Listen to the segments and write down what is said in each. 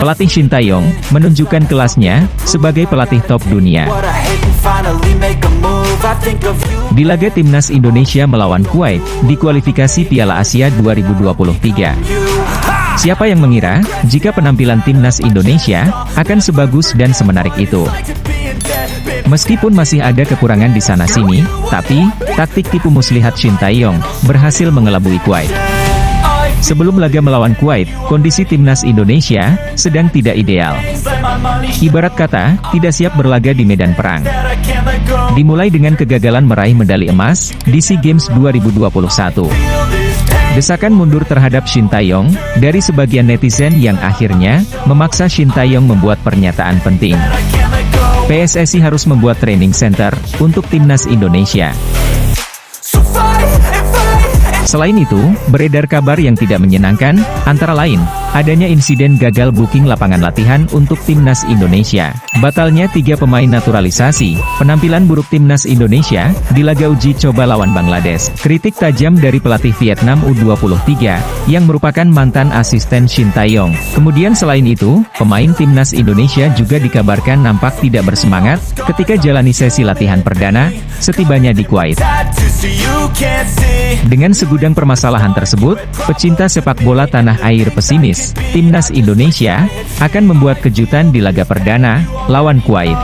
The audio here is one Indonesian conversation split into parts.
Pelatih Shin Tae-yong menunjukkan kelasnya sebagai pelatih top dunia. Di laga timnas Indonesia melawan Kuwait di kualifikasi Piala Asia 2023. Siapa yang mengira jika penampilan timnas Indonesia akan sebagus dan semenarik itu? Meskipun masih ada kekurangan di sana-sini, tapi taktik tipu muslihat Shin Tae-yong berhasil mengelabui Kuwait. Sebelum laga melawan Kuwait, kondisi timnas Indonesia sedang tidak ideal. Ibarat kata, tidak siap berlaga di medan perang. Dimulai dengan kegagalan meraih medali emas di SEA Games 2021. Desakan mundur terhadap Shin Tae-yong dari sebagian netizen yang akhirnya memaksa Shin Tae-yong membuat pernyataan penting. PSSI harus membuat training center untuk timnas Indonesia. Selain itu, beredar kabar yang tidak menyenangkan, antara lain, adanya insiden gagal booking lapangan latihan untuk timnas Indonesia, batalnya 3 pemain naturalisasi, penampilan buruk timnas Indonesia di laga uji coba lawan Bangladesh, kritik tajam dari pelatih Vietnam U23, yang merupakan mantan asisten Shin Tae-yong. Kemudian selain itu, pemain timnas Indonesia juga dikabarkan nampak tidak bersemangat ketika jalani sesi latihan perdana setibanya di Kuwait. Dengan segudang permasalahan tersebut, pecinta sepak bola tanah air pesimis, timnas Indonesia akan membuat kejutan di laga perdana lawan Kuwait.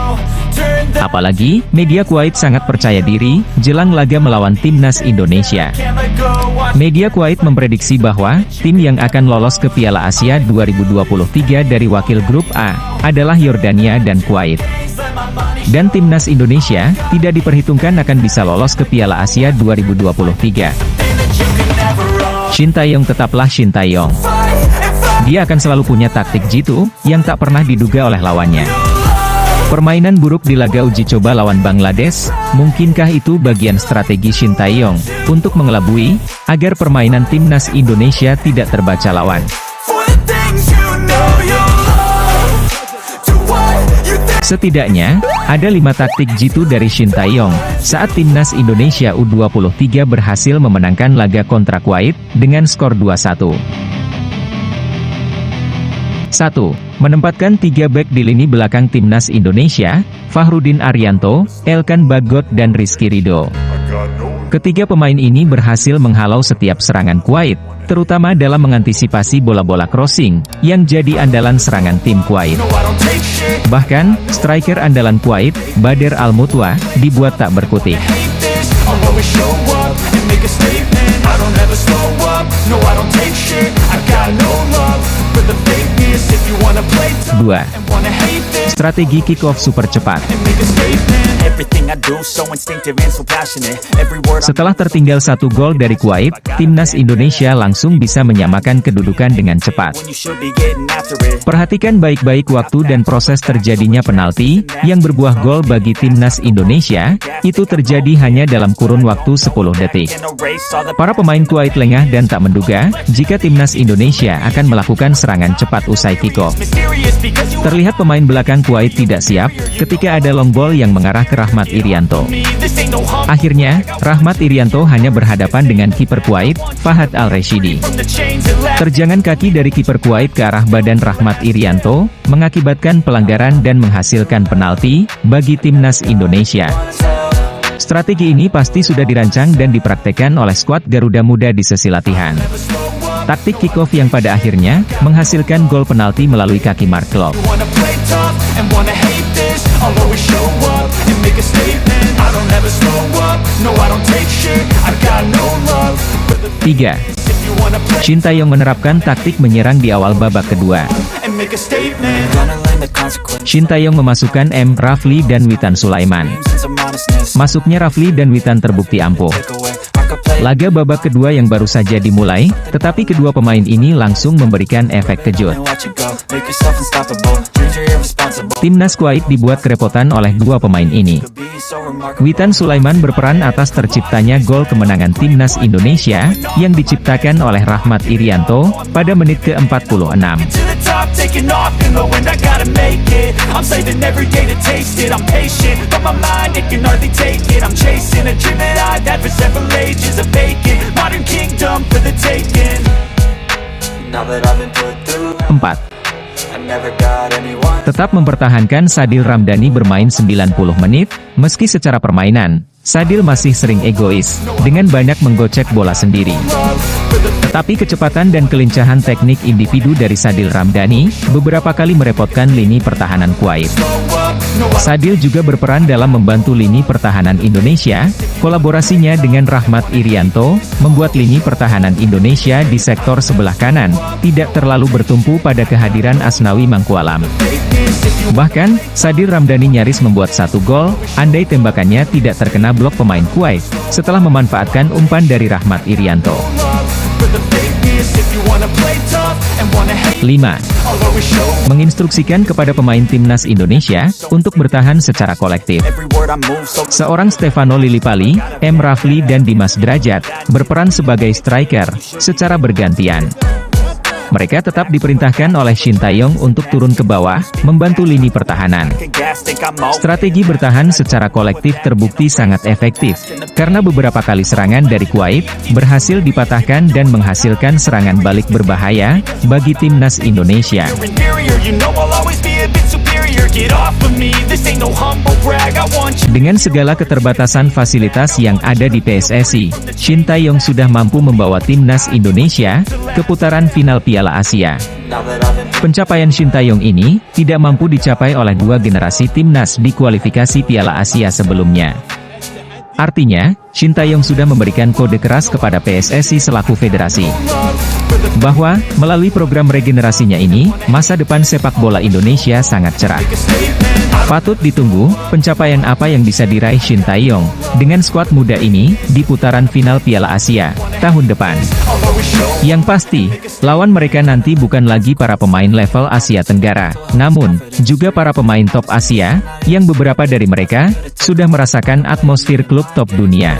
Apalagi, media Kuwait sangat percaya diri jelang laga melawan timnas Indonesia. Media Kuwait memprediksi bahwa tim yang akan lolos ke Piala Asia 2023 dari wakil grup A adalah Yordania dan Kuwait. Dan timnas Indonesia tidak diperhitungkan akan bisa lolos ke Piala Asia 2023. Shin Tae-yong tetaplah Shin Tae-yong. Dia akan selalu punya taktik jitu yang tak pernah diduga oleh lawannya. Permainan buruk di laga uji coba lawan Bangladesh, mungkinkah itu bagian strategi Shin Tae-yong untuk mengelabui agar permainan timnas Indonesia tidak terbaca lawan? Setidaknya, ada 5 taktik jitu dari Shin Tae-yong saat timnas Indonesia U23 berhasil memenangkan laga kontra Kuwait dengan skor 2-1. 1. Menempatkan 3 bek di lini belakang timnas Indonesia, Fahrudin Arianto, Elkan Bagot dan Rizky Ridho. Ketiga pemain ini berhasil menghalau setiap serangan Kuwait, terutama dalam mengantisipasi bola-bola crossing, yang jadi andalan serangan tim Kuwait. Bahkan, striker andalan Kuwait, Bader Al-Mutwa, dibuat tak berkutik. 2. Strategi kick-off super cepat. Setelah tertinggal 1 gol dari Kuwait, timnas Indonesia langsung bisa menyamakan kedudukan dengan cepat. Perhatikan baik-baik waktu dan proses terjadinya penalti, yang berbuah gol bagi timnas Indonesia, itu terjadi hanya dalam kurun waktu 10 detik. Para pemain Kuwait lengah dan tak menduga, jika timnas Indonesia akan melakukan serangan cepat usai kick-off. Terlihat pemain belakang Kuwait tidak siap, ketika ada long ball yang mengarah ke Rahmat Irianto. Akhirnya, Rahmat Irianto hanya berhadapan dengan kiper Kuwait, Fahad Al-Rashidi. Terjangan kaki dari kiper Kuwait ke arah badan Rahmat Irianto, mengakibatkan pelanggaran dan menghasilkan penalti, bagi timnas Indonesia. Strategi ini pasti sudah dirancang dan dipraktekkan oleh skuad Garuda Muda di sesi latihan. Taktik kick-off yang pada akhirnya, menghasilkan gol penalti melalui kaki Mark Klok. 3. Shin Tae-yong menerapkan taktik menyerang di awal babak kedua. Shin Tae-yong memasukkan M. Rafli dan Witan Sulaiman. Masuknya Rafli dan Witan terbukti ampuh. Laga babak kedua yang baru saja dimulai, tetapi kedua pemain ini langsung memberikan efek kejut. Timnas Kuwait dibuat kerepotan oleh 2 pemain ini. Witan Sulaiman berperan atas terciptanya gol kemenangan timnas Indonesia, yang diciptakan oleh Rahmat Irianto, pada menit ke-46. Empat. Tetap mempertahankan Sadil Ramdhani bermain 90 menit, meski secara permainan, Sadil masih sering egois, dengan banyak menggocek bola sendiri. Tetapi kecepatan dan kelincahan teknik individu dari Sadil Ramdhani, beberapa kali merepotkan lini pertahanan Kuwait. Sadil juga berperan dalam membantu lini pertahanan Indonesia, kolaborasinya dengan Rahmat Irianto, membuat lini pertahanan Indonesia di sektor sebelah kanan, tidak terlalu bertumpu pada kehadiran Asnawi Mangkualam. Bahkan, Sadil Ramdhani nyaris membuat 1 gol, andai tembakannya tidak terkena blok pemain Kuwait, setelah memanfaatkan umpan dari Rahmat Irianto. 5. Menginstruksikan kepada pemain timnas Indonesia, untuk bertahan secara kolektif. Seorang Stefano Lillipali, M. Rafli dan Dimas Derajat, berperan sebagai striker, secara bergantian. Mereka tetap diperintahkan oleh Shin Tae-yong untuk turun ke bawah, membantu lini pertahanan. Strategi bertahan secara kolektif terbukti sangat efektif, karena beberapa kali serangan dari Kuwait, berhasil dipatahkan dan menghasilkan serangan balik berbahaya, bagi timnas Indonesia. Dengan segala keterbatasan fasilitas yang ada di PSSI, Shin Tae-yong sudah mampu membawa timnas Indonesia ke putaran final Piala Asia. Pencapaian Shin Tae-yong ini tidak mampu dicapai oleh 2 generasi timnas di kualifikasi Piala Asia sebelumnya. Artinya, Shin Tae-yong sudah memberikan kode keras kepada PSSI selaku federasi, bahwa, melalui program regenerasinya ini, masa depan sepak bola Indonesia sangat cerah. Patut ditunggu, pencapaian apa yang bisa diraih Shin Tae-yong, dengan skuad muda ini, di putaran final Piala Asia, tahun depan. Yang pasti, lawan mereka nanti bukan lagi para pemain level Asia Tenggara, namun, juga para pemain top Asia, yang beberapa dari mereka, sudah merasakan atmosfer klub top dunia.